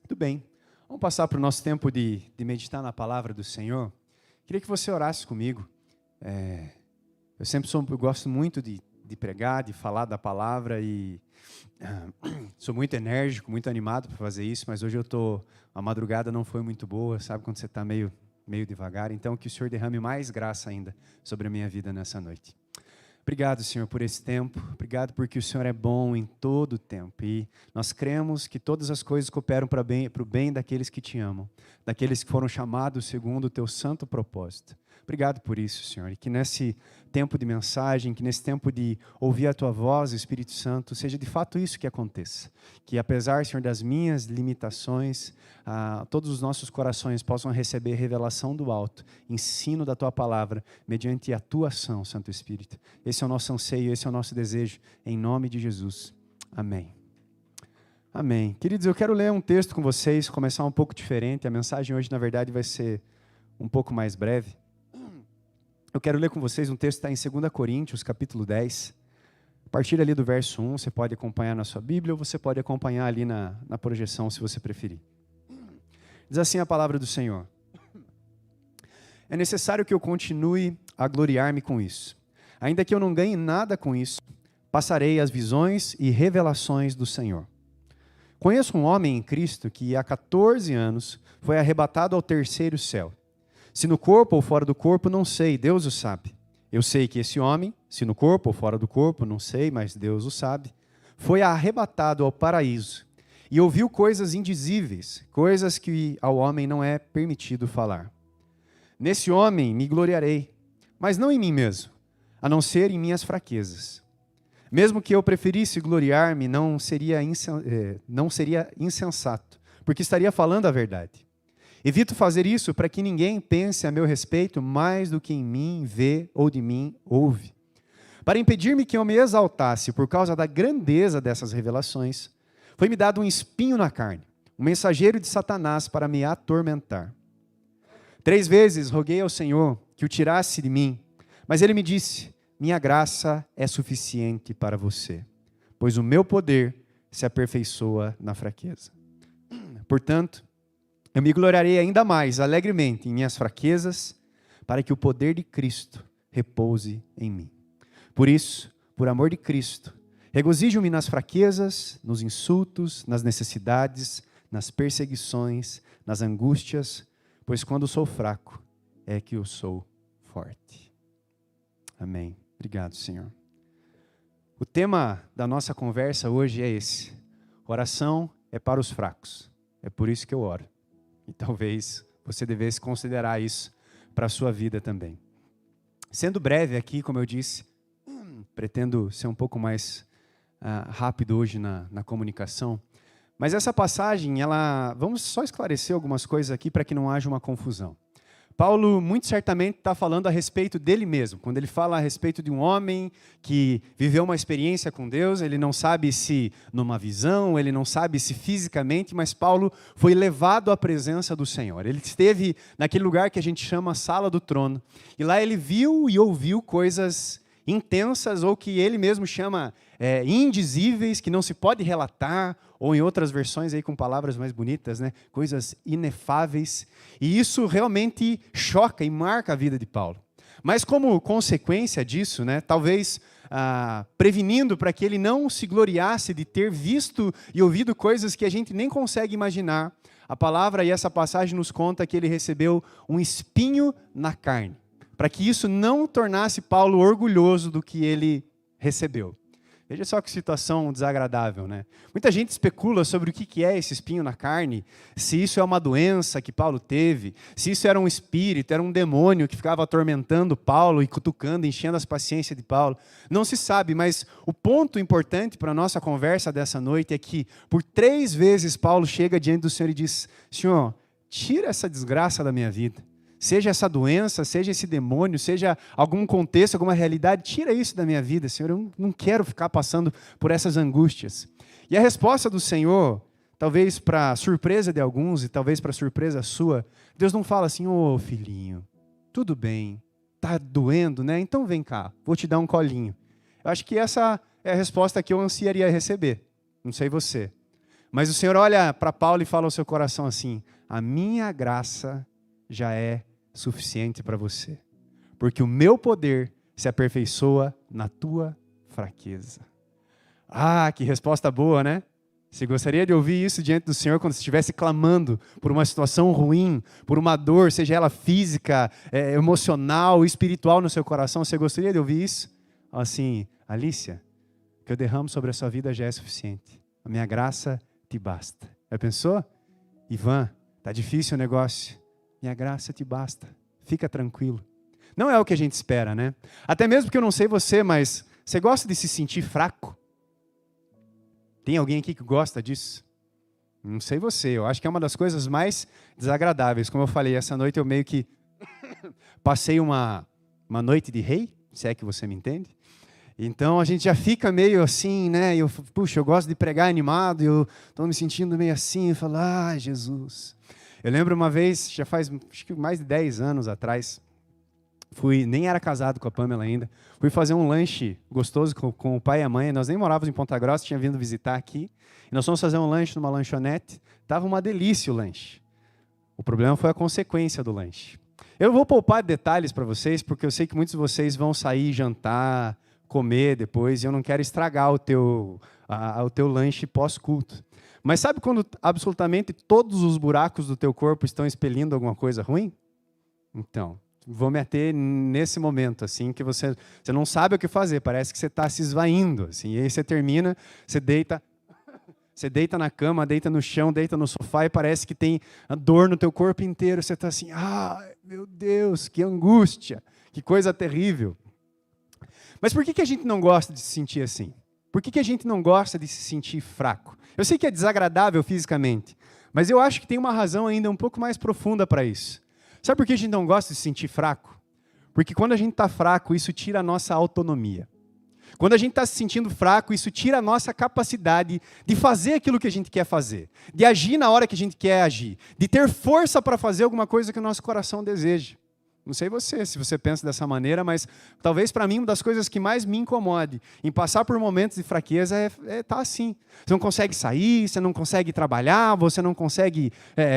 Muito bem. Vamos passar para o nosso tempo de meditar na palavra do Senhor. Queria que você orasse comigo. Eu gosto muito de pregar, de falar da palavra e sou muito enérgico, muito animado para fazer isso, mas hoje a madrugada não foi muito boa, sabe quando você está meio devagar? Então que o Senhor derrame mais graça ainda sobre a minha vida nessa noite. Obrigado, Senhor, por esse tempo. Obrigado porque o Senhor é bom em todo o tempo. E nós cremos que todas as coisas cooperam para o bem daqueles que te amam, daqueles que foram chamados segundo o teu santo propósito. Obrigado por isso, Senhor. E que nesse tempo de mensagem, que nesse tempo de ouvir a tua voz, Espírito Santo, seja de fato isso que aconteça. Que apesar, Senhor, das minhas limitações, todos os nossos corações possam receber revelação do alto, ensino da tua palavra, mediante a tua ação, Santo Espírito. Esse é o nosso anseio, esse é o nosso desejo, em nome de Jesus. Amém. Amém. Queridos, eu quero ler um texto com vocês, começar um pouco diferente. A mensagem hoje, na verdade, vai ser um pouco mais breve. Eu quero ler com vocês um texto que está em 2 Coríntios, capítulo 10. A partir ali do verso 1, você pode acompanhar na sua Bíblia ou você pode acompanhar ali na projeção, se você preferir. Diz assim a palavra do Senhor. É necessário que eu continue a gloriar-me com isso. Ainda que eu não ganhe nada com isso, passarei as visões e revelações do Senhor. Conheço um homem em Cristo que há 14 anos foi arrebatado ao terceiro céu. Se no corpo ou fora do corpo, não sei, Deus o sabe. Eu sei que esse homem, se no corpo ou fora do corpo, não sei, mas Deus o sabe, foi arrebatado ao paraíso e ouviu coisas indizíveis, coisas que ao homem não é permitido falar. Nesse homem me gloriarei, mas não em mim mesmo, a não ser em minhas fraquezas. Mesmo que eu preferisse gloriar-me, não seria insensato, porque estaria falando a verdade. Evito fazer isso para que ninguém pense a meu respeito mais do que em mim vê ou de mim ouve. Para impedir-me que eu me exaltasse por causa da grandeza dessas revelações, foi-me dado um espinho na carne, um mensageiro de Satanás para me atormentar. 3 vezes roguei ao Senhor que o tirasse de mim, mas ele me disse: minha graça é suficiente para você, pois o meu poder se aperfeiçoa na fraqueza. Portanto, eu me gloriarei ainda mais alegremente em minhas fraquezas, para que o poder de Cristo repouse em mim. Por isso, por amor de Cristo, regozijo-me nas fraquezas, nos insultos, nas necessidades, nas perseguições, nas angústias, pois quando sou fraco, é que eu sou forte. Amém. Obrigado, Senhor. O tema da nossa conversa hoje é esse. Oração é para os fracos. É por isso que eu oro. E talvez você devesse considerar isso para a sua vida também. Sendo breve aqui, como eu disse, pretendo ser um pouco mais rápido hoje na comunicação. Mas essa passagem, vamos só esclarecer algumas coisas aqui para que não haja uma confusão. Paulo, muito certamente, está falando a respeito dele mesmo. Quando ele fala a respeito de um homem que viveu uma experiência com Deus, ele não sabe se numa visão, ele não sabe se fisicamente, mas Paulo foi levado à presença do Senhor. Ele esteve naquele lugar que a gente chama Sala do Trono. E lá ele viu e ouviu coisas intensas, ou que ele mesmo chama indizíveis, que não se pode relatar, ou em outras versões aí com palavras mais bonitas, né? Coisas inefáveis. E isso realmente choca e marca a vida de Paulo. Mas como consequência disso, né, talvez prevenindo para que ele não se gloriasse de ter visto e ouvido coisas que a gente nem consegue imaginar, a palavra e essa passagem nos conta que ele recebeu um espinho na carne, para que isso não tornasse Paulo orgulhoso do que ele recebeu. Veja só que situação desagradável, né? Muita gente especula sobre o que é esse espinho na carne, se isso é uma doença que Paulo teve, se isso era um espírito, era um demônio que ficava atormentando Paulo e cutucando, enchendo as paciências de Paulo. Não se sabe, mas o ponto importante para a nossa conversa dessa noite é que, por 3 vezes, Paulo chega diante do Senhor e diz: Senhor, tira essa desgraça da minha vida. Seja essa doença, seja esse demônio, seja algum contexto, alguma realidade, tira isso da minha vida, Senhor, eu não quero ficar passando por essas angústias. E a resposta do Senhor, talvez para surpresa de alguns e talvez para surpresa sua, Deus não fala assim: ô filhinho, tudo bem, tá doendo, né? Então vem cá, vou te dar um colinho. Eu acho que essa é a resposta que eu ansiaria receber, não sei você. Mas o Senhor olha para Paulo e fala ao seu coração assim: a minha graça já é suficiente para você, porque o meu poder se aperfeiçoa na tua fraqueza. Ah, que resposta boa, né? Você gostaria de ouvir isso diante do Senhor quando você estivesse clamando por uma situação ruim, por uma dor, seja ela física, emocional, espiritual no seu coração? Você gostaria de ouvir isso? Assim, Alícia, o que eu derramo sobre a sua vida já é suficiente. A minha graça te basta. Já pensou? Ivan, tá difícil o negócio. Minha graça te basta. Fica tranquilo. Não é o que a gente espera, né? Até mesmo porque eu não sei você, mas você gosta de se sentir fraco? Tem alguém aqui que gosta disso? Não sei você, eu acho que é uma das coisas mais desagradáveis. Como eu falei, essa noite eu meio que passei uma noite de rei, se é que você me entende. Então a gente já fica meio assim, né? Puxa, eu gosto de pregar animado, eu estou me sentindo meio assim, eu falo, Jesus. Eu lembro uma vez, já faz acho que mais de 10 anos atrás, nem era casado com a Pamela ainda, fui fazer um lanche gostoso com o pai e a mãe, nós nem morávamos em Ponta Grossa, tinha vindo visitar aqui, e nós fomos fazer um lanche numa lanchonete, estava uma delícia o lanche. O problema foi a consequência do lanche. Eu vou poupar detalhes para vocês, porque eu sei que muitos de vocês vão sair, jantar, comer depois, e eu não quero estragar o teu lanche pós-culto. Mas sabe quando absolutamente todos os buracos do teu corpo estão expelindo alguma coisa ruim? Então, vou me ater nesse momento, assim, que você não sabe o que fazer, parece que você está se esvaindo, assim, e aí você termina, você deita na cama, deita no chão, deita no sofá e parece que tem a dor no teu corpo inteiro, você está assim, meu Deus, que angústia, que coisa terrível. Mas por que a gente não gosta de se sentir assim? Por que a gente não gosta de se sentir fraco? Eu sei que é desagradável fisicamente, mas eu acho que tem uma razão ainda um pouco mais profunda para isso. Sabe por que a gente não gosta de se sentir fraco? Porque quando a gente está fraco, isso tira a nossa autonomia. Quando a gente está se sentindo fraco, isso tira a nossa capacidade de fazer aquilo que a gente quer fazer, de agir na hora que a gente quer agir, de ter força para fazer alguma coisa que o nosso coração deseja. Não sei se você pensa dessa maneira, mas talvez para mim uma das coisas que mais me incomode em passar por momentos de fraqueza é estar assim. Você não consegue sair, você não consegue trabalhar, você não consegue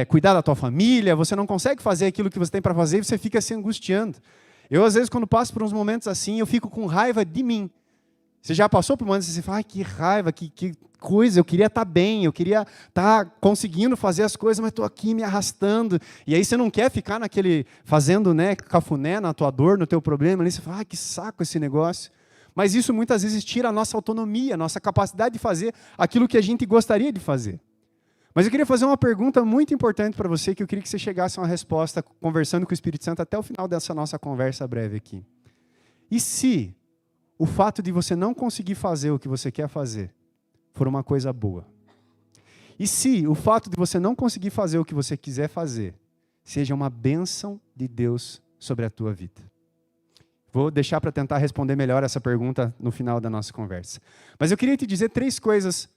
cuidar da tua família, você não consegue fazer aquilo que você tem para fazer e você fica se angustiando. Eu, às vezes, quando passo por uns momentos assim, eu fico com raiva de mim. Você já passou por momentos assim, você fala, que raiva, que coisa, eu queria estar bem, eu queria estar conseguindo fazer as coisas, mas estou aqui me arrastando. E aí você não quer ficar fazendo cafuné na tua dor, no teu problema, ali você fala, que saco esse negócio. Mas isso muitas vezes tira a nossa autonomia, a nossa capacidade de fazer aquilo que a gente gostaria de fazer. Mas eu queria fazer uma pergunta muito importante para você, que eu queria que você chegasse a uma resposta, conversando com o Espírito Santo até o final dessa nossa conversa breve aqui. E se o fato de você não conseguir fazer o que você quer fazer for uma coisa boa? E se o fato de você não conseguir fazer o que você quiser fazer seja uma bênção de Deus sobre a tua vida? Vou deixar para tentar responder melhor essa pergunta no final da nossa conversa. Mas eu queria te dizer 3 coisas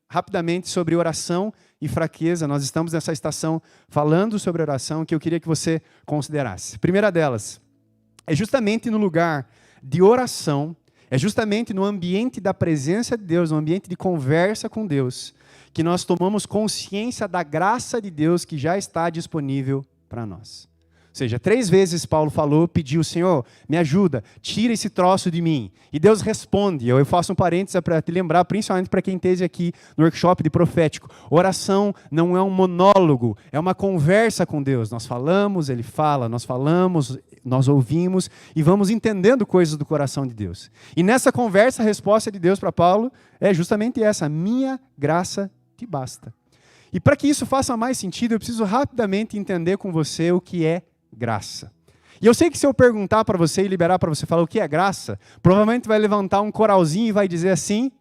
rapidamente sobre oração e fraqueza. Nós estamos nessa estação falando sobre oração que eu queria que você considerasse. A primeira delas é justamente no lugar de oração, é justamente no ambiente da presença de Deus, no ambiente de conversa com Deus, que nós tomamos consciência da graça de Deus que já está disponível para nós. Ou seja, 3 vezes Paulo pediu, Senhor, me ajuda, tira esse troço de mim. E Deus responde. Eu faço um parênteses para te lembrar, principalmente para quem esteja aqui no workshop de profético. Oração não é um monólogo, é uma conversa com Deus. Nós falamos, Ele fala, nós falamos, nós ouvimos e vamos entendendo coisas do coração de Deus. E nessa conversa, a resposta de Deus para Paulo é justamente essa: minha graça te basta. E para que isso faça mais sentido, eu preciso rapidamente entender com você o que é graça. E eu sei que se eu perguntar para você e liberar para você falar o que é graça, provavelmente vai levantar um coralzinho e vai dizer assim,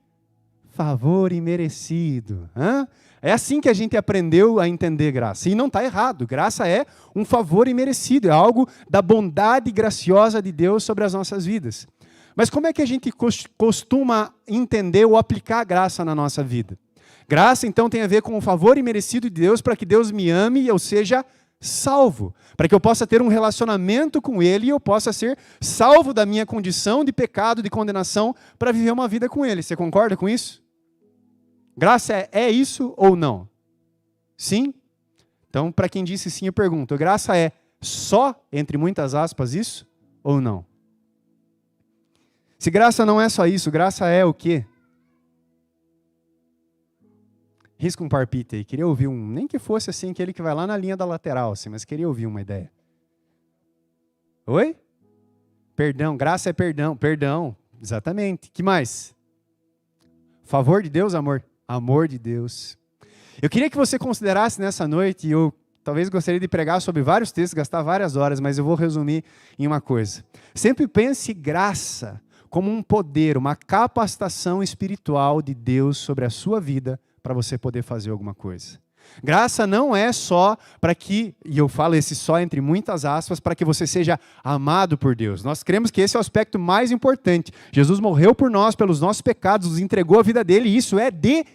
favor imerecido. É assim que a gente aprendeu a entender graça. E não está errado. Graça é um favor imerecido, é algo da bondade graciosa de Deus sobre as nossas vidas. Mas como é que a gente costuma entender ou aplicar a graça na nossa vida? Graça, então, tem a ver com o favor imerecido de Deus para que Deus me ame e eu seja salvo, para que eu possa ter um relacionamento com Ele e eu possa ser salvo da minha condição de pecado, de condenação, para viver uma vida com Ele. Você concorda com isso? Graça é isso ou não? Sim? Então, para quem disse sim, eu pergunto, graça é só, entre muitas aspas, isso ou não? Se graça não é só isso, graça é o quê? Risca um parpite aí, queria ouvir um, nem que fosse assim, aquele que vai lá na linha da lateral, assim, mas queria ouvir uma ideia. Oi? Perdão, graça é perdão, perdão, exatamente. Que mais? Favor de Deus, amor? Amor de Deus. Eu queria que você considerasse nessa noite, e eu talvez gostaria de pregar sobre vários textos, gastar várias horas, mas eu vou resumir em uma coisa. Sempre pense graça como um poder, uma capacitação espiritual de Deus sobre a sua vida para você poder fazer alguma coisa. Graça não é só para que, e eu falo esse só entre muitas aspas, para que você seja amado por Deus. Nós cremos que esse é o aspecto mais importante. Jesus morreu por nós, pelos nossos pecados, nos entregou a vida dele, e isso é de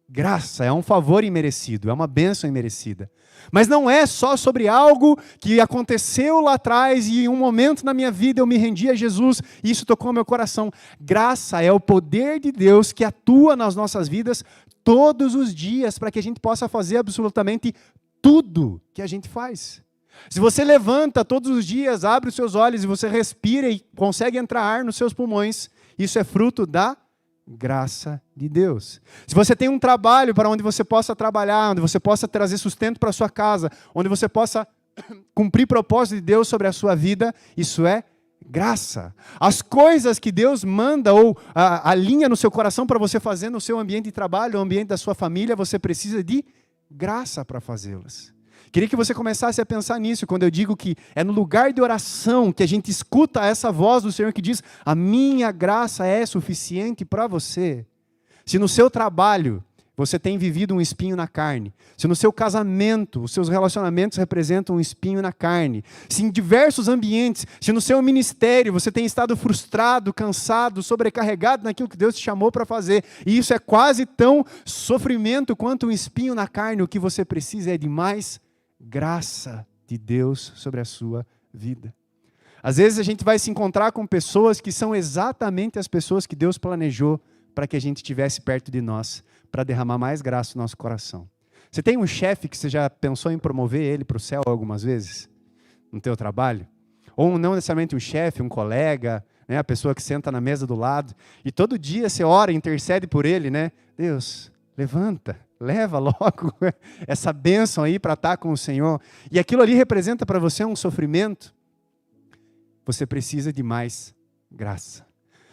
graça, é um favor imerecido, é uma bênção imerecida. Mas não é só sobre algo que aconteceu lá atrás e em um momento na minha vida eu me rendi a Jesus e isso tocou meu coração. Graça é o poder de Deus que atua nas nossas vidas todos os dias para que a gente possa fazer absolutamente tudo que a gente faz. Se você levanta todos os dias, abre os seus olhos e você respira e consegue entrar ar nos seus pulmões, isso é fruto da graça de Deus. Se você tem um trabalho para onde você possa trabalhar, onde você possa trazer sustento para a sua casa, onde você possa cumprir propósito de Deus sobre a sua vida, isso é graça. As coisas que Deus manda ou alinha no seu coração para você fazer no seu ambiente de trabalho, no ambiente da sua família, você precisa de graça para fazê-las. Queria que você começasse a pensar nisso, quando eu digo que é no lugar de oração que a gente escuta essa voz do Senhor que diz, a minha graça é suficiente para você. Se no seu trabalho você tem vivido um espinho na carne, se no seu casamento os seus relacionamentos representam um espinho na carne, se em diversos ambientes, se no seu ministério você tem estado frustrado, cansado, sobrecarregado naquilo que Deus te chamou para fazer, e isso é quase tão sofrimento quanto um espinho na carne, o que você precisa é de mais graça de Deus sobre a sua vida. Às vezes a gente vai se encontrar com pessoas que são exatamente as pessoas que Deus planejou para que a gente estivesse perto de nós, para derramar mais graça no nosso coração. Você tem um chefe que você já pensou em promover ele para o céu algumas vezes? No teu trabalho? Ou não necessariamente um chefe, um colega, né, a pessoa que senta na mesa do lado, e todo dia você ora, intercede por ele, né? Deus, levanta, leva logo essa bênção aí para estar com o Senhor. E aquilo ali representa para você um sofrimento. Você precisa de mais graça.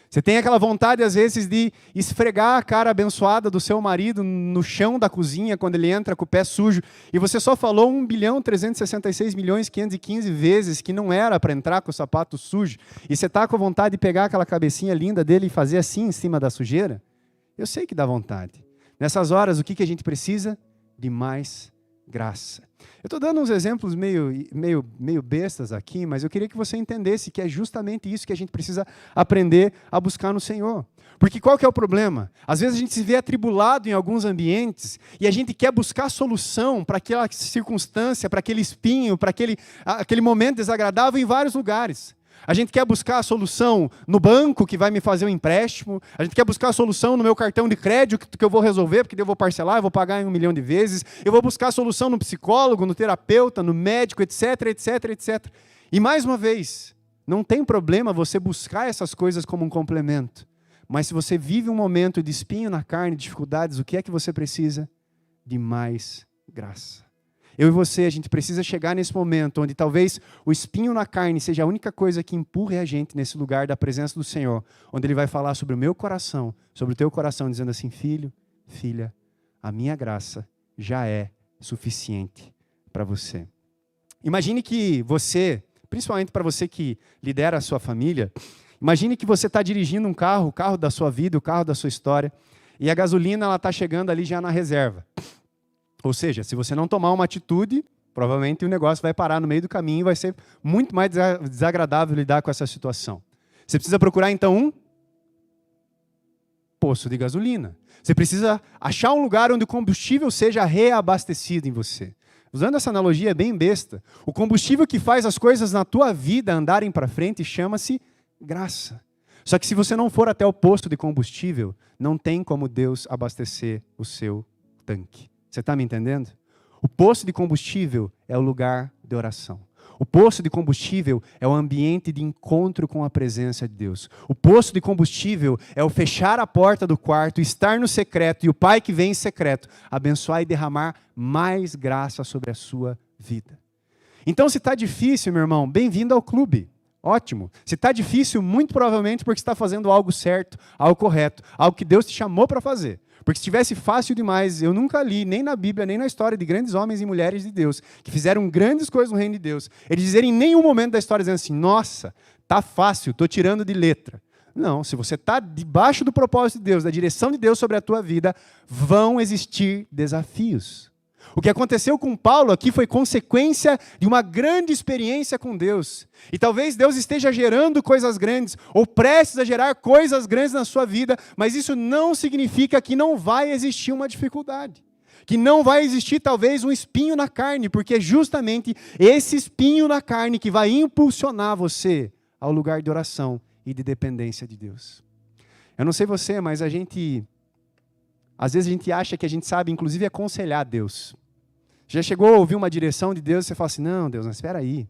Você tem aquela vontade, às vezes, de esfregar a cara abençoada do seu marido no chão da cozinha, quando ele entra com o pé sujo, e você só falou 1.366.515 vezes que não era para entrar com o sapato sujo, e você está com vontade de pegar aquela cabecinha linda dele e fazer assim em cima da sujeira? Eu sei que dá vontade. Nessas horas, o que a gente precisa? De mais graça. Eu estou dando uns exemplos meio bestas aqui, mas eu queria que você entendesse que é justamente isso que a gente precisa aprender a buscar no Senhor. Porque qual que é o problema? Às vezes a gente se vê atribulado em alguns ambientes e a gente quer buscar solução para aquela circunstância, para aquele espinho, para aquele momento desagradável em vários lugares. A gente quer buscar a solução no banco que vai me fazer um empréstimo. A gente quer buscar a solução no meu cartão de crédito que eu vou resolver, porque eu vou parcelar, eu vou pagar em 1 milhão de vezes. Eu vou buscar a solução no psicólogo, no terapeuta, no médico, etc, etc, etc. E mais uma vez, não tem problema você buscar essas coisas como um complemento. Mas se você vive um momento de espinho na carne, dificuldades, o que é que você precisa? De mais graça. Eu e você, a gente precisa chegar nesse momento onde talvez o espinho na carne seja a única coisa que empurre a gente nesse lugar da presença do Senhor, onde Ele vai falar sobre o meu coração, sobre o teu coração, dizendo assim, filho, filha, a minha graça já é suficiente para você. Imagine que você, principalmente para você que lidera a sua família, imagine que você está dirigindo um carro, o carro da sua vida, o carro da sua história, e a gasolina está chegando ali já na reserva. Ou seja, se você não tomar uma atitude, provavelmente o negócio vai parar no meio do caminho e vai ser muito mais desagradável lidar com essa situação. Você precisa procurar, então, um posto de gasolina. Você precisa achar um lugar onde o combustível seja reabastecido em você. Usando essa analogia bem besta, o combustível que faz as coisas na tua vida andarem para frente chama-se graça. Só que se você não for até o posto de combustível, não tem como Deus abastecer o seu tanque. Você está me entendendo? O posto de combustível é o lugar de oração. O posto de combustível é o ambiente de encontro com a presença de Deus. O posto de combustível é o fechar a porta do quarto, estar no secreto e o Pai que vem em secreto abençoar e derramar mais graça sobre a sua vida. Então, se está difícil, meu irmão, bem-vindo ao clube. Ótimo. Se está difícil, muito provavelmente porque você está fazendo algo certo, algo correto, algo que Deus te chamou para fazer. Porque se tivesse fácil demais, eu nunca li, nem na Bíblia, nem na história de grandes homens e mulheres de Deus, que fizeram grandes coisas no reino de Deus, eles dizerem em nenhum momento da história, dizendo assim, nossa, tá fácil, estou tirando de letra. Não, se você está debaixo do propósito de Deus, da direção de Deus sobre a tua vida, vão existir desafios. O que aconteceu com Paulo aqui foi consequência de uma grande experiência com Deus. E talvez Deus esteja gerando coisas grandes, ou prestes a gerar coisas grandes na sua vida, mas isso não significa que não vai existir uma dificuldade. Que não vai existir talvez um espinho na carne, porque é justamente esse espinho na carne que vai impulsionar você ao lugar de oração e de dependência de Deus. Eu não sei você, mas às vezes a gente acha que a gente sabe, inclusive, aconselhar Deus. Já chegou a ouvir uma direção de Deus e você fala assim, não, Deus, mas espera aí,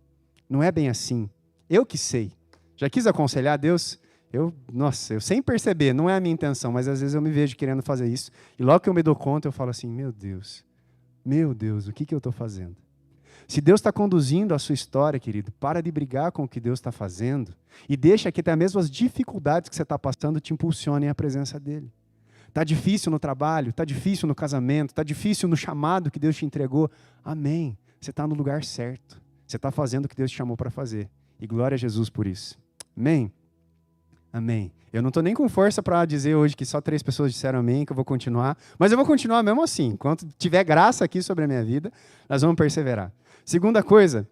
não é bem assim. Eu que sei. Já quis aconselhar Deus? Eu sem perceber, não é a minha intenção, mas às vezes eu me vejo querendo fazer isso. E logo que eu me dou conta, eu falo assim, meu Deus, o que eu estou fazendo? Se Deus está conduzindo a sua história, querido, para de brigar com o que Deus está fazendo e deixa que até mesmo as dificuldades que você está passando te impulsionem à presença dEle. Está difícil no trabalho, está difícil no casamento, está difícil no chamado que Deus te entregou. Amém. Você está no lugar certo. Você está fazendo o que Deus te chamou para fazer. E glória a Jesus por isso. Amém? Amém. Eu não estou nem com força para dizer hoje que só 3 pessoas disseram amém, que eu vou continuar. Mas eu vou continuar mesmo assim. Enquanto tiver graça aqui sobre a minha vida, nós vamos perseverar. Segunda coisa,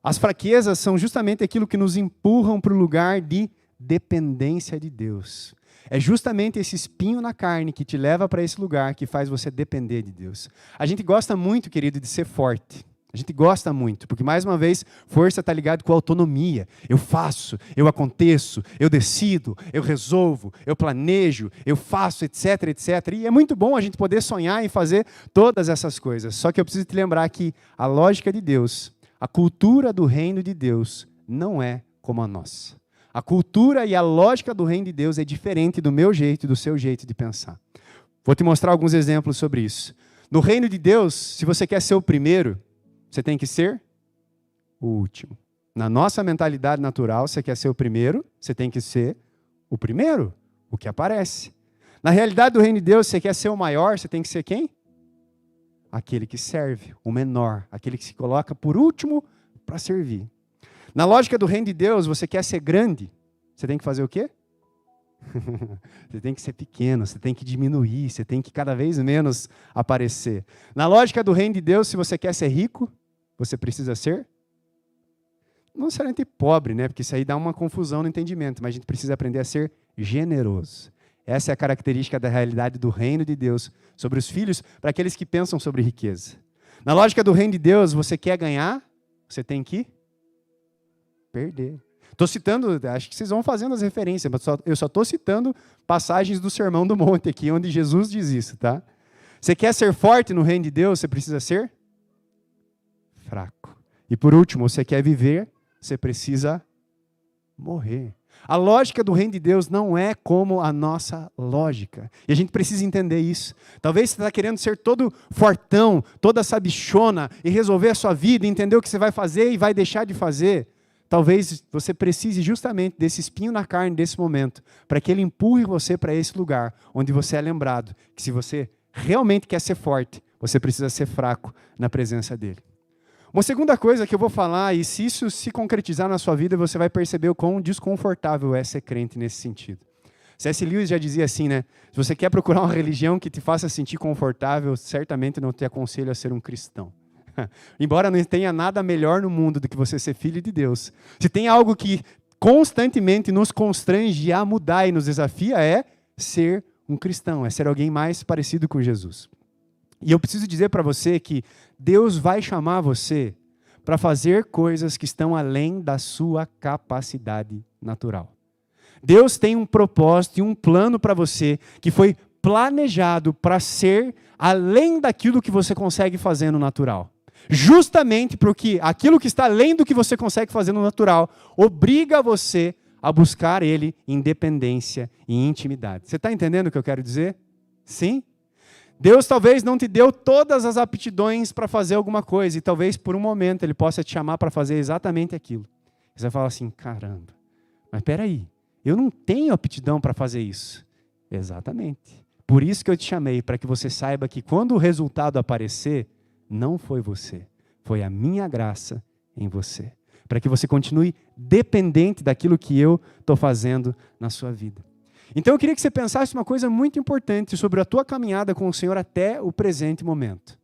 as fraquezas são justamente aquilo que nos empurram para o lugar de dependência de Deus. É justamente esse espinho na carne que te leva para esse lugar que faz você depender de Deus. A gente gosta muito, querido, de ser forte. A gente gosta muito, porque, mais uma vez, força está ligado com autonomia. Eu faço, eu aconteço, eu decido, eu resolvo, eu planejo, eu faço, etc, etc. E é muito bom a gente poder sonhar em fazer todas essas coisas. Só que eu preciso te lembrar que a lógica de Deus, a cultura do reino de Deus, não é como a nossa. A cultura e a lógica do reino de Deus é diferente do meu jeito e do seu jeito de pensar. Vou te mostrar alguns exemplos sobre isso. No reino de Deus, se você quer ser o primeiro, você tem que ser o último. Na nossa mentalidade natural, você quer ser o primeiro, você tem que ser o primeiro, o que aparece. Na realidade do reino de Deus, você quer ser o maior, você tem que ser quem? Aquele que serve, o menor, aquele que se coloca por último para servir. Na lógica do reino de Deus, você quer ser grande, você tem que fazer o quê? Você tem que ser pequeno, você tem que diminuir, você tem que cada vez menos aparecer. Na lógica do reino de Deus, se você quer ser rico, você precisa ser, não necessariamente pobre, né? Porque isso aí dá uma confusão no entendimento, mas a gente precisa aprender a ser generoso. Essa é a característica da realidade do reino de Deus sobre os filhos, para aqueles que pensam sobre riqueza. Na lógica do reino de Deus, você quer ganhar, você tem que perder. Estou citando, acho que vocês vão fazendo as referências, mas eu só estou citando passagens do Sermão do Monte aqui, onde Jesus diz isso, tá? Você quer ser forte no reino de Deus, você precisa ser fraco. E por último, você quer viver, você precisa morrer. A lógica do reino de Deus não é como a nossa lógica. E a gente precisa entender isso. Talvez você está querendo ser todo fortão, toda sabichona, e resolver a sua vida, entender o que você vai fazer e vai deixar de fazer. Talvez você precise justamente desse espinho na carne, desse momento, para que ele empurre você para esse lugar, onde você é lembrado que se você realmente quer ser forte, você precisa ser fraco na presença dele. Uma segunda coisa que eu vou falar, e se isso se concretizar na sua vida, você vai perceber o quão desconfortável é ser crente nesse sentido. C.S. Lewis já dizia assim, né? Se você quer procurar uma religião que te faça sentir confortável, certamente não te aconselho a ser um cristão. Embora não tenha nada melhor no mundo do que você ser filho de Deus. Se tem algo que constantemente nos constrange a mudar e nos desafia, é ser um cristão, é ser alguém mais parecido com Jesus. E eu preciso dizer para você que Deus vai chamar você para fazer coisas que estão além da sua capacidade natural. Deus tem um propósito e um plano para você que foi planejado para ser além daquilo que você consegue fazer no natural. Justamente porque aquilo que está além do que você consegue fazer no natural obriga você a buscar Ele em dependência e intimidade. Você está entendendo o que eu quero dizer? Sim? Deus talvez não te deu todas as aptidões para fazer alguma coisa, e talvez por um momento Ele possa te chamar para fazer exatamente aquilo. Você vai falar assim, caramba, mas espera aí, eu não tenho aptidão para fazer isso. Exatamente. Por isso que eu te chamei, para que você saiba que quando o resultado aparecer, não foi você, foi a minha graça em você. Para que você continue dependente daquilo que eu estou fazendo na sua vida. Então eu queria que você pensasse uma coisa muito importante sobre a tua caminhada com o Senhor até o presente momento.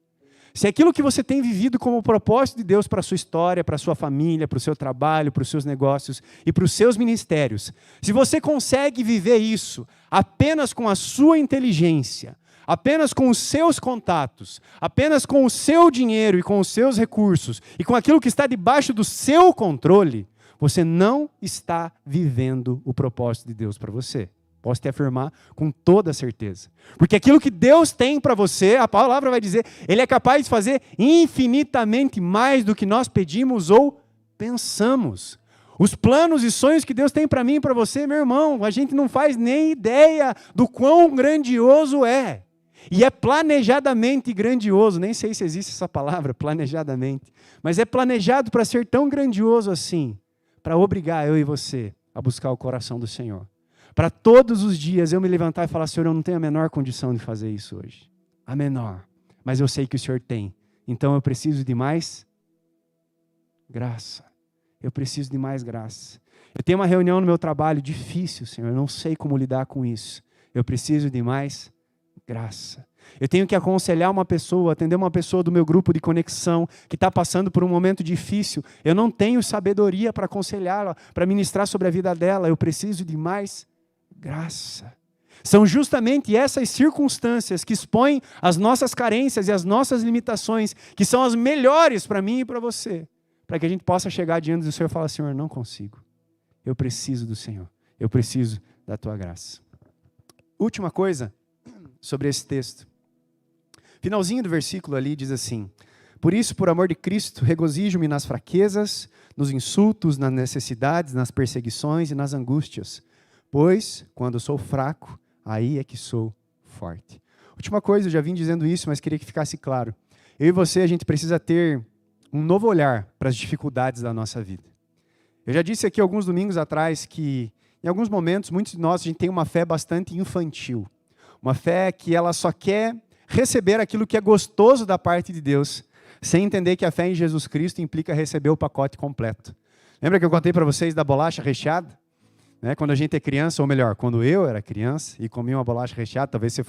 Se aquilo que você tem vivido como propósito de Deus para a sua história, para a sua família, para o seu trabalho, para os seus negócios e para os seus ministérios, se você consegue viver isso apenas com a sua inteligência, apenas com os seus contatos, apenas com o seu dinheiro e com os seus recursos e com aquilo que está debaixo do seu controle, você não está vivendo o propósito de Deus para você. Posso te afirmar com toda certeza. Porque aquilo que Deus tem para você, a palavra vai dizer, Ele é capaz de fazer infinitamente mais do que nós pedimos ou pensamos. Os planos e sonhos que Deus tem para mim e para você, meu irmão, a gente não faz nem ideia do quão grandioso é. E é planejadamente grandioso, nem sei se existe essa palavra, planejadamente. Mas é planejado para ser tão grandioso assim, para obrigar eu e você a buscar o coração do Senhor. Para todos os dias eu me levantar e falar, Senhor, eu não tenho a menor condição de fazer isso hoje. A menor. Mas eu sei que o Senhor tem. Então eu preciso de mais graça. Eu preciso de mais graça. Eu tenho uma reunião no meu trabalho difícil, Senhor. Eu não sei como lidar com isso. Eu preciso de mais graça. Eu tenho que aconselhar uma pessoa, atender uma pessoa do meu grupo de conexão que está passando por um momento difícil. Eu não tenho sabedoria para aconselhá-la, para ministrar sobre a vida dela. Eu preciso de mais graça. São justamente essas circunstâncias que expõem as nossas carências e as nossas limitações, que são as melhores para mim e para você, para que a gente possa chegar diante do Senhor e falar, Senhor, não consigo. Eu preciso do Senhor. Eu preciso da Tua graça. Última coisa sobre esse texto. Finalzinho do versículo ali diz assim, por isso, por amor de Cristo, regozijo-me nas fraquezas, nos insultos, nas necessidades, nas perseguições e nas angústias. Pois, quando sou fraco, aí é que sou forte. Última coisa, eu já vim dizendo isso, mas queria que ficasse claro. Eu e você, a gente precisa ter um novo olhar para as dificuldades da nossa vida. Eu já disse aqui alguns domingos atrás que, em alguns momentos, muitos de nós, a gente tem uma fé bastante infantil. Uma fé que ela só quer receber aquilo que é gostoso da parte de Deus, sem entender que a fé em Jesus Cristo implica receber o pacote completo. Lembra que eu contei para vocês da bolacha recheada? Né? Quando a gente é criança, ou melhor, quando eu era criança e comia uma bolacha recheada, talvez você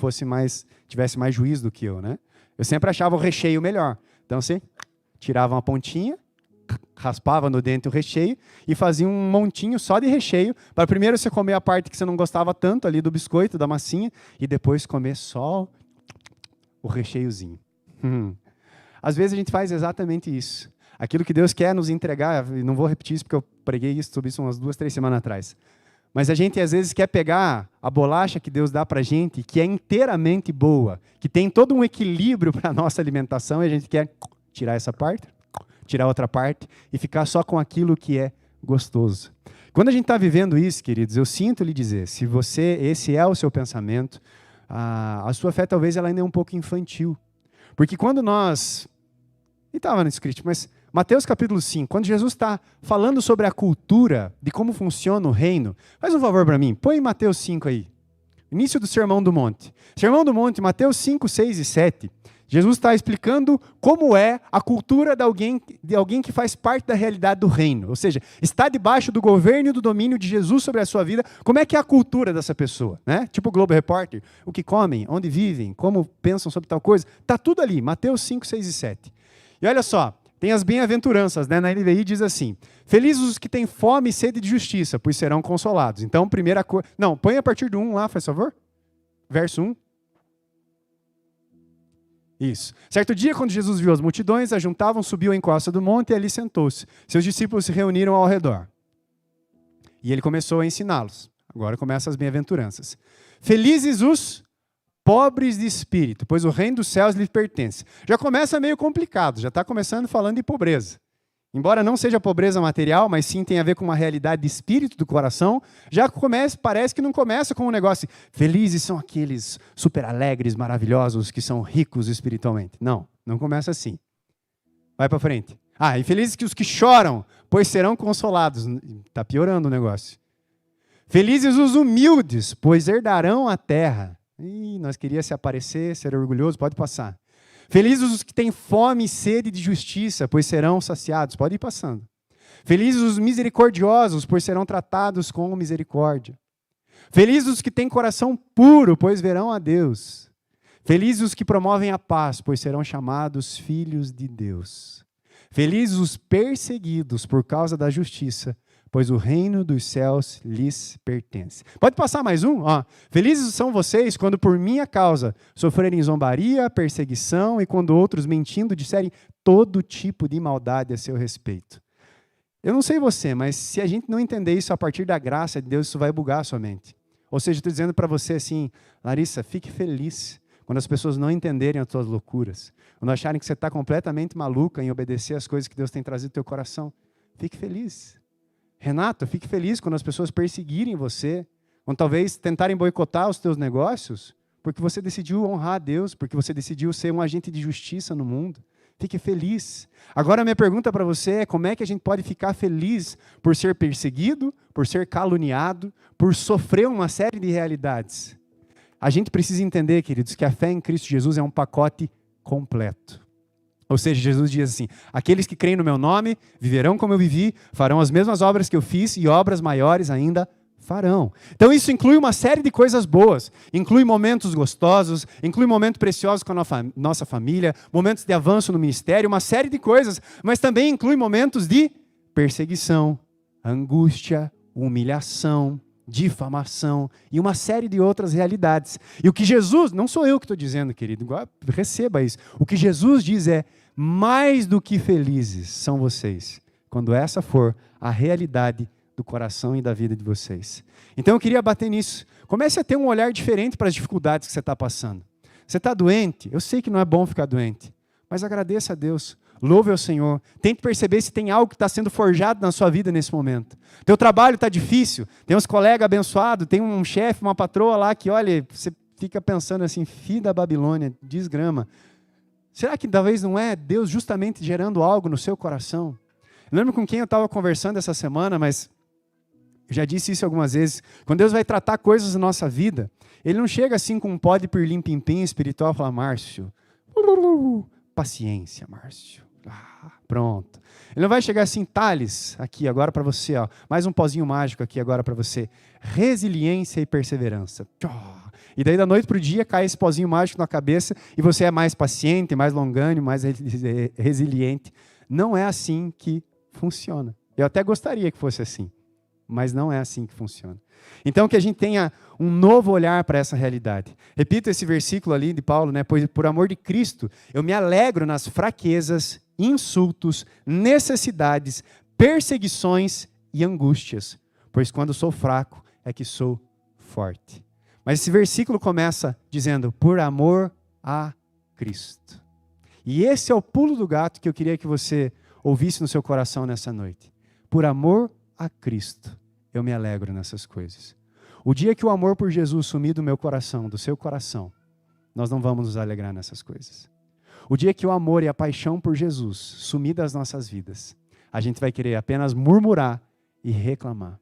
tivesse mais juízo do que eu, né? Eu sempre achava o recheio melhor. Então você tirava uma pontinha, raspava no dente o recheio e fazia um montinho só de recheio, para primeiro você comer a parte que você não gostava tanto ali do biscoito, da massinha, e depois comer só o recheiozinho. Às vezes a gente faz exatamente isso. Aquilo que Deus quer nos entregar, e não vou repetir isso porque eu preguei sobre isso umas 2, 3 semanas atrás. Mas a gente às vezes quer pegar a bolacha que Deus dá para a gente, que é inteiramente boa, que tem todo um equilíbrio para a nossa alimentação, e a gente quer tirar essa parte, tirar outra parte e ficar só com aquilo que é gostoso. Quando a gente está vivendo isso, queridos, eu sinto lhe dizer, se esse é o seu pensamento, a sua fé talvez ela ainda é um pouco infantil. Porque quando nós... E estava no script, mas Mateus capítulo 5, quando Jesus está falando sobre a cultura de como funciona o reino, faz um favor para mim, põe Mateus 5 aí. Início do Sermão do Monte. Sermão do Monte, Mateus 5, 6 e 7. Jesus está explicando como é a cultura de alguém que faz parte da realidade do reino. Ou seja, está debaixo do governo e do domínio de Jesus sobre a sua vida. Como é que é a cultura dessa pessoa? Né? Tipo o Globo Repórter. O que comem, onde vivem, como pensam sobre tal coisa. Está tudo ali, Mateus 5, 6 e 7. E olha só, tem as bem-aventuranças, né? Na NVI diz assim, felizes os que têm fome e sede de justiça, pois serão consolados. Então, primeira coisa... Não, põe a partir do 1 lá, faz favor. Verso 1. Isso. Certo dia, quando Jesus viu as multidões, ajuntavam, subiu a encosta do monte e ali sentou-se. Seus discípulos se reuniram ao redor. E ele começou a ensiná-los. Agora começam as bem-aventuranças. Felizes os pobres de espírito, pois o reino dos céus lhes pertence. Já começa meio complicado, já está começando falando de pobreza. Embora não seja pobreza material, mas sim tem a ver com uma realidade de espírito do coração, já começa, parece que não começa com um negócio, felizes são aqueles super alegres, maravilhosos, que são ricos espiritualmente. Não, não começa assim. Vai para frente. E felizes que os que choram, pois serão consolados. Está piorando o negócio. Felizes os humildes, pois herdarão a terra. Nós queríamos se aparecer, ser orgulhoso, pode passar. Felizes os que têm fome e sede de justiça, pois serão saciados. Pode ir passando. Felizes os misericordiosos, pois serão tratados com misericórdia. Felizes os que têm coração puro, pois verão a Deus. Felizes os que promovem a paz, pois serão chamados filhos de Deus. Felizes os perseguidos por causa da justiça, pois o reino dos céus lhes pertence. Pode passar mais um? Felizes são vocês quando por minha causa sofrerem zombaria, perseguição e quando outros mentindo disserem todo tipo de maldade a seu respeito. Eu não sei você, mas se a gente não entender isso a partir da graça de Deus, isso vai bugar a sua mente. Ou seja, estou dizendo para você assim, Larissa, fique feliz quando as pessoas não entenderem as suas loucuras, quando acharem que você está completamente maluca em obedecer às coisas que Deus tem trazido no teu coração. Fique feliz. Renato, fique feliz quando as pessoas perseguirem você, quando talvez tentarem boicotar os teus negócios, porque você decidiu honrar a Deus, porque você decidiu ser um agente de justiça no mundo. Fique feliz. Agora a minha pergunta para você é como é que a gente pode ficar feliz por ser perseguido, por ser caluniado, por sofrer uma série de realidades? A gente precisa entender, queridos, que a fé em Cristo Jesus é um pacote completo. Ou seja, Jesus diz assim, aqueles que creem no meu nome viverão como eu vivi, farão as mesmas obras que eu fiz e obras maiores ainda farão. Então isso inclui uma série de coisas boas, inclui momentos gostosos, inclui momentos preciosos com a nossa família, momentos de avanço no ministério, uma série de coisas, mas também inclui momentos de perseguição, angústia, humilhação, difamação e uma série de outras realidades. E o que Jesus, não sou eu que estou dizendo, querido, receba isso. O que Jesus diz é, mais do que felizes são vocês, quando essa for a realidade do coração e da vida de vocês. Então eu queria bater nisso. Comece a ter um olhar diferente para as dificuldades que você está passando. Você está doente? Eu sei que não é bom ficar doente, mas agradeça a Deus. Louve ao Senhor. Tente perceber se tem algo que está sendo forjado na sua vida nesse momento. Teu trabalho está difícil, tem uns colegas abençoados, tem um chefe, uma patroa lá que, olha, você fica pensando assim, filho da Babilônia, desgrama. Será que talvez não é Deus justamente gerando algo no seu coração? Eu lembro com quem eu estava conversando essa semana, mas eu já disse isso algumas vezes. Quando Deus vai tratar coisas na nossa vida, Ele não chega assim com um pó de pirlim-pim-pim espiritual e fala, Márcio, paciência, Márcio. Pronto. Ele não vai chegar assim, Thales, aqui agora para você, mais um pozinho mágico aqui agora para você. Resiliência e perseverança. E daí da noite para o dia cai esse pozinho mágico na cabeça e você é mais paciente, mais longânimo, mais resiliente. Não é assim que funciona. Eu até gostaria que fosse assim, mas não é assim que funciona. Então que a gente tenha um novo olhar para essa realidade. Repito esse versículo ali de Paulo, né? Pois por amor de Cristo, eu me alegro nas fraquezas, insultos, necessidades, perseguições e angústias, pois quando sou fraco é que sou forte. Mas esse versículo começa dizendo, por amor a Cristo. E esse é o pulo do gato que eu queria que você ouvisse no seu coração nessa noite. Por amor a Cristo, eu me alegro nessas coisas. O dia que o amor por Jesus sumir do meu coração, do seu coração, nós não vamos nos alegrar nessas coisas. O dia que o amor e a paixão por Jesus sumir das nossas vidas, a gente vai querer apenas murmurar e reclamar.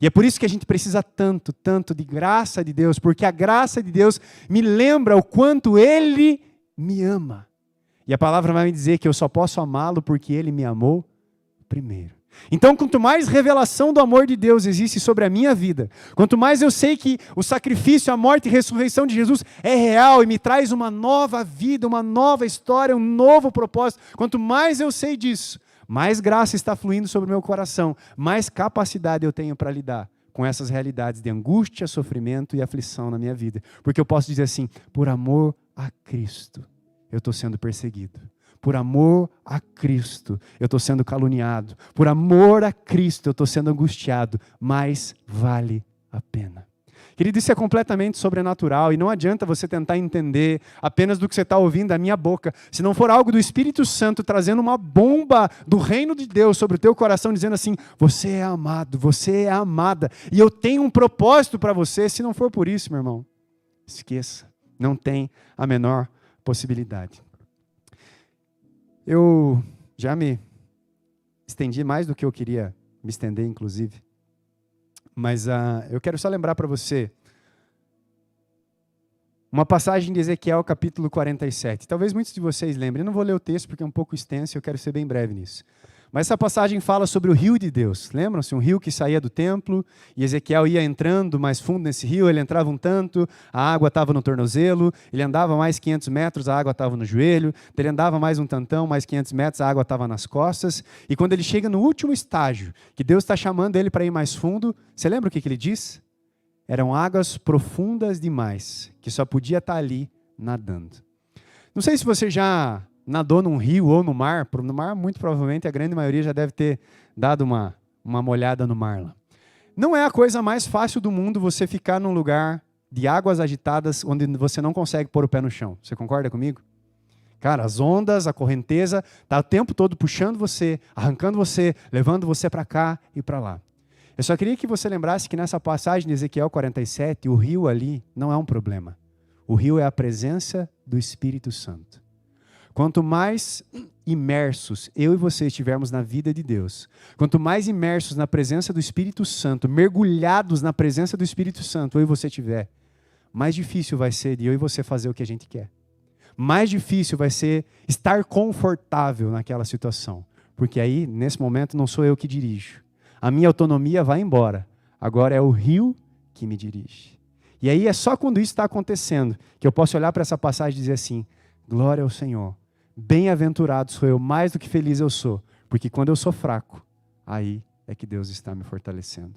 E é por isso que a gente precisa tanto, tanto de graça de Deus, porque a graça de Deus me lembra o quanto Ele me ama. E a palavra vai me dizer que eu só posso amá-lo porque Ele me amou primeiro. Então, quanto mais revelação do amor de Deus existe sobre a minha vida, quanto mais eu sei que o sacrifício, a morte e a ressurreição de Jesus é real e me traz uma nova vida, uma nova história, um novo propósito, quanto mais eu sei disso, mais graça está fluindo sobre o meu coração, mais capacidade eu tenho para lidar com essas realidades de angústia, sofrimento e aflição na minha vida. Porque eu posso dizer assim, por amor a Cristo, eu estou sendo perseguido. Por amor a Cristo, eu estou sendo caluniado. Por amor a Cristo, eu estou sendo angustiado. Mas vale a pena. Querido, isso é completamente sobrenatural e não adianta você tentar entender apenas do que você está ouvindo da minha boca. Se não for algo do Espírito Santo trazendo uma bomba do reino de Deus sobre o teu coração, dizendo assim, você é amado, você é amada e eu tenho um propósito para você. Se não for por isso, meu irmão, esqueça. Não tem a menor possibilidade. Eu já me estendi mais do que eu queria me estender, inclusive. Mas eu quero só lembrar para você uma passagem de Ezequiel, capítulo 47. Talvez muitos de vocês lembrem. Eu não vou ler o texto porque é um pouco extenso e eu quero ser bem breve nisso. Mas essa passagem fala sobre o rio de Deus. Lembram-se? Um rio que saía do templo e Ezequiel ia entrando mais fundo nesse rio. Ele entrava um tanto, a água estava no tornozelo. Ele andava mais 500 metros, a água estava no joelho. Ele andava mais um tantão, mais 500 metros, a água estava nas costas. E quando ele chega no último estágio, que Deus está chamando ele para ir mais fundo, você lembra o que ele diz? Eram águas profundas demais, que só podia estar ali nadando. Não sei se você já nadou num rio ou no mar. No mar, muito provavelmente, a grande maioria já deve ter dado uma molhada no mar lá. Não é a coisa mais fácil do mundo você ficar num lugar de águas agitadas onde você não consegue pôr o pé no chão. Você concorda comigo? Cara, as ondas, a correnteza, está o tempo todo puxando você, arrancando você, levando você para cá e para lá. Eu só queria que você lembrasse que nessa passagem de Ezequiel 47, o rio ali não é um problema. O rio é a presença do Espírito Santo. Quanto mais imersos eu e você estivermos na vida de Deus, quanto mais imersos na presença do Espírito Santo, mergulhados na presença do Espírito Santo, eu e você tiver, mais difícil vai ser de eu e você fazer o que a gente quer. Mais difícil vai ser estar confortável naquela situação. Porque aí, nesse momento, não sou eu que dirijo. A minha autonomia vai embora. Agora é o rio que me dirige. E aí é só quando isso está acontecendo que eu posso olhar para essa passagem e dizer assim, glória ao Senhor. Bem-aventurado sou eu, mais do que feliz eu sou, porque quando eu sou fraco, aí é que Deus está me fortalecendo.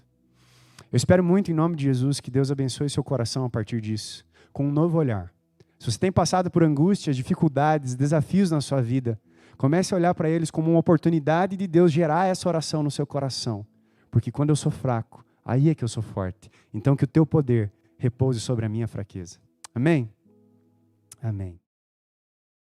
Eu espero muito, em nome de Jesus, que Deus abençoe seu coração a partir disso, com um novo olhar. Se você tem passado por angústias, dificuldades, desafios na sua vida, comece a olhar para eles como uma oportunidade de Deus gerar essa oração no seu coração, porque quando eu sou fraco, aí é que eu sou forte. Então que o teu poder repouse sobre a minha fraqueza. Amém? Amém.